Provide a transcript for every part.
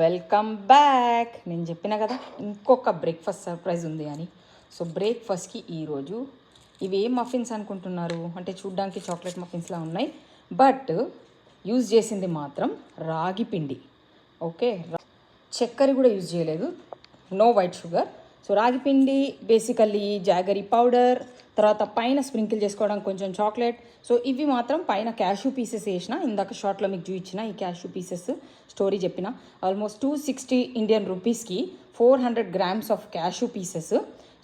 Welcome back. నేను చెప్పిన కదా ఇంకొక బ్రేక్ఫాస్ట్ సర్ప్రైజ్ ఉంది అని. సో బ్రేక్ఫాస్ట్కి ఈరోజు ఇవి ఏం మఫిన్స్ అనుకుంటున్నారు అంటే చూడ్డానికి చాక్లెట్ మఫిన్స్లా ఉన్నాయి, బట్ యూజ్ చేసింది మాత్రం రాగి పిండి. ఓకే, చక్కెర కూడా యూజ్ చేయలేదు, నో వైట్ షుగర్. సో రాగి పిండి బేసికల్లీ జాగరీ పౌడర్, తర్వాత పైన స్ప్రింకిల్ చేసుకోవడానికి కొంచెం చాక్లెట్. సో ఇవి మాత్రం పైన క్యాష్యూ పీసెస్ వేసిన. ఇందాక షార్ట్లో మీకు చూపించిన ఈ క్యాష్యూ పీసెస్ స్టోరీ చెప్పిన. ఆల్మోస్ట్ 260 ఇండియన్ రూపీస్కి 400 grams of cashew pieces.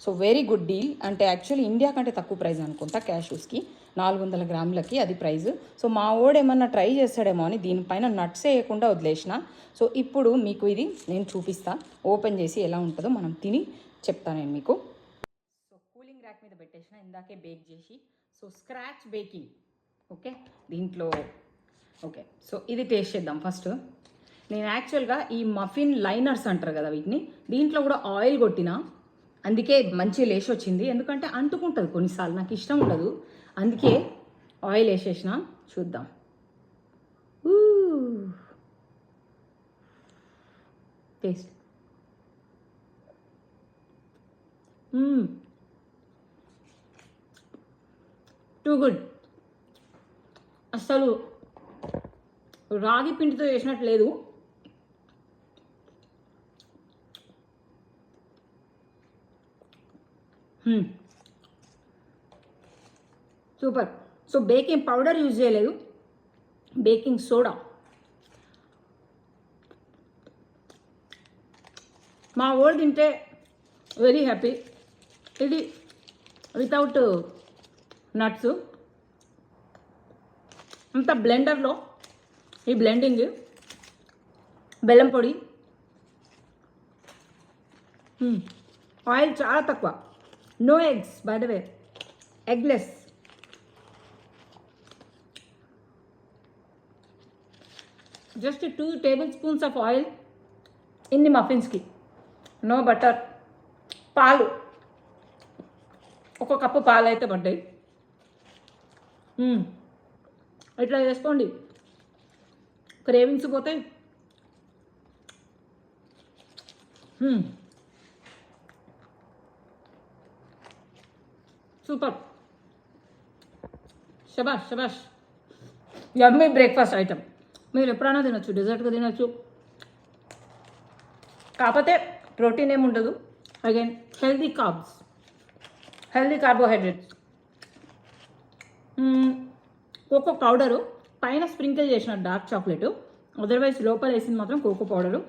So very good deal. అంటే యాక్చువల్లీ ఇండియా కంటే తక్కువ ప్రైస్ అనుకుంటా క్యాష్యూస్కి, 400 గ్రాములకి అది ప్రైస్. సో మా ఓడు ఏమన్నా ట్రై చేస్తాడేమో అని దీనిపైన నట్స్ వేయకుండా వదిలేసిన. సో ఇప్పుడు మీకు ఇది నేను చూపిస్తా, ఓపెన్ చేసి ఎలా ఉంటుందో మనం తిని చెప్తాను నేను మీకు. సో కూలింగ్ ర్యాక్ మీద పెట్టేసిన ఇందాకే బేక్ చేసి. So scratch baking. ఓకే, దీంట్లో ఓకే. సో ఇది టేస్ట్ చేద్దాం ఫస్ట్. నేను యాక్చువల్గా ఈ మఫిన్ లైనర్స్ అంటారు కదా వీటిని, దీంట్లో కూడా ఆయిల్ కొట్టిన, అందుకే మంచి లేచి వచ్చింది. ఎందుకంటే అంటుకుంటుంది కొన్నిసార్లు, నాకు ఇష్టం ఉండదు, అందుకే ఆయిల్ వేసేసిన. చూద్దాం. Taste too good. అసలు రాగి పిండితో చేసినట్టు లేదు. Super. So baking powder use చేయలేదు, బేకింగ్ సోడా. మా ఓడు తింటే వెరీ హ్యాపీ. ఇది వితౌట్ నట్స్. అంత బ్లెండర్లో ఈ బ్లెండింగ్, బెల్లం పొడి, ఆయిల్ చాలా తక్కువ, no eggs by the way, eggless. Just 2 tablespoons of oil ఇన్ని మఫిన్స్కి, నో బటర్. పాలు, ఒక కప్పు పాలు అయితే పడ్డాయి. ఇట్లా చేసుకోండి, క్రేవింగ్స్ పోతాయి. సూపర్, శబాష్ శబాష్. Yummy breakfast item. మీరు ఎప్పుడైనా తినొచ్చు, డెజర్ట్గా తినొచ్చు. కాకపోతే ప్రోటీన్ ఏమి ఉండదు. Again healthy carbs, healthy carbohydrates. Cocoa powder పైన స్ప్రింకిల్ చేసిన డార్క్ చాక్లెట్, అదర్వైజ్ లోపల వేసింది మాత్రం కోకో పౌడరు.